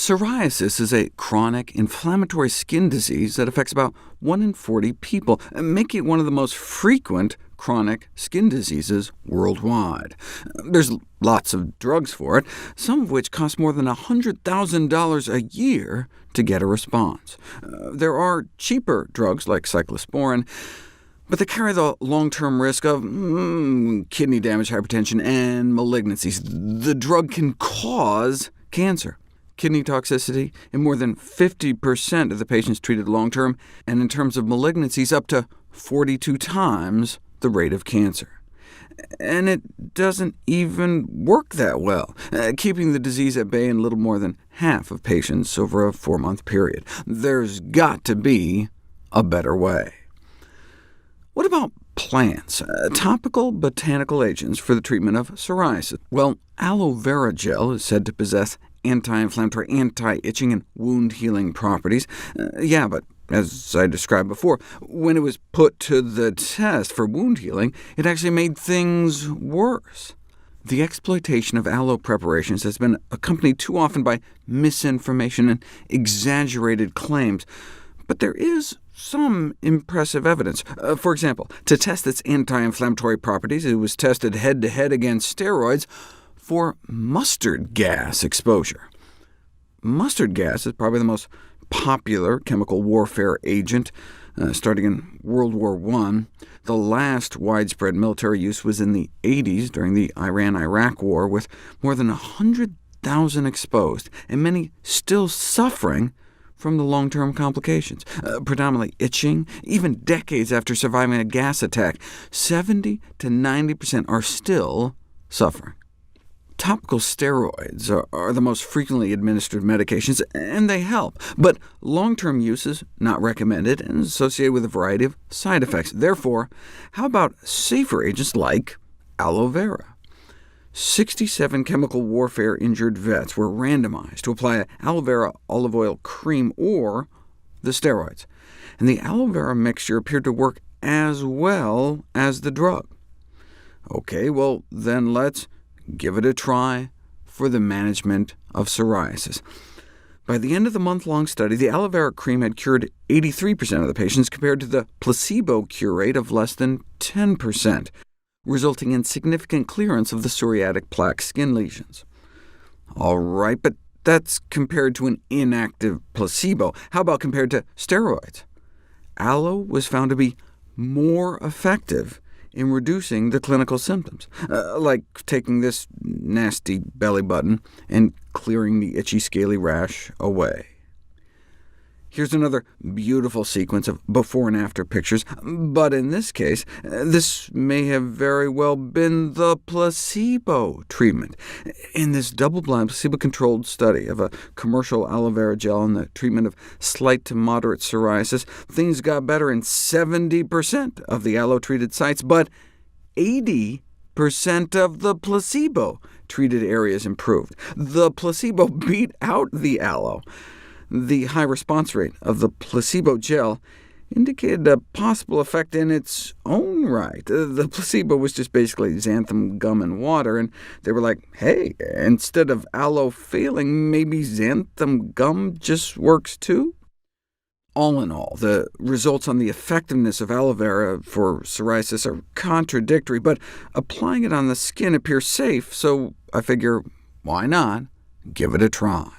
Psoriasis is a chronic inflammatory skin disease that affects about 1 in 40 people, making it one of the most frequent chronic skin diseases worldwide. There's lots of drugs for it, some of which cost more than $100,000 a year to get a response. There are cheaper drugs like cyclosporin, but they carry the long-term risk of kidney damage, hypertension, and malignancies. The drug can cause cancer, kidney toxicity in more than 50% of the patients treated long-term, and in terms of malignancies, up to 42 times the rate of cancer. And it doesn't even work that well, keeping the disease at bay in little more than half of patients over a 4-month period. There's got to be a better way. What about plants, topical botanical agents for the treatment of psoriasis? Well, aloe vera gel is said to possess anti-inflammatory, anti-itching, and wound-healing properties. Yeah, but as I described before, when it was put to the test for wound healing, it actually made things worse. The exploitation of aloe preparations has been accompanied too often by misinformation and exaggerated claims, but there is some impressive evidence. For example, to test its anti-inflammatory properties, it was tested head-to-head against steroids for mustard gas exposure. Mustard gas is probably the most popular chemical warfare agent, starting in World War I. The last widespread military use was in the 80s during the Iran-Iraq War, with more than 100,000 exposed, and many still suffering from the long-term complications, predominantly itching. Even decades after surviving a gas attack, 70 to 90% are still suffering. Topical steroids are the most frequently administered medications, and they help, but long-term use is not recommended and is associated with a variety of side effects. Therefore, how about safer agents like aloe vera? 67 chemical warfare-injured vets were randomized to apply aloe vera olive oil cream or the steroids, and the aloe vera mixture appeared to work as well as the drug. OK, well then let's give it a try for the management of psoriasis. By the end of the month-long study, the aloe vera cream had cured 83% of the patients, compared to the placebo cure rate of less than 10%, resulting in significant clearance of the psoriatic plaque skin lesions. All right, but that's compared to an inactive placebo. How about compared to steroids? Aloe was found to be more effective in reducing the clinical symptoms, like taking this nasty belly button and clearing the itchy, scaly rash away. Here's another beautiful sequence of before and after pictures, but in this case, this may have very well been the placebo treatment. In this double-blind, placebo-controlled study of a commercial aloe vera gel in the treatment of slight to moderate psoriasis, things got better in 70% of the aloe-treated sites, but 80% of the placebo-treated areas improved. The placebo beat out the aloe. The high response rate of the placebo gel indicated a possible effect in its own right. The placebo was just basically xanthan gum and water, and they were like, hey, instead of aloe failing, maybe xanthan gum just works too? All in all, the results on the effectiveness of aloe vera for psoriasis are contradictory, but applying it on the skin appears safe, so I figure, why not give it a try?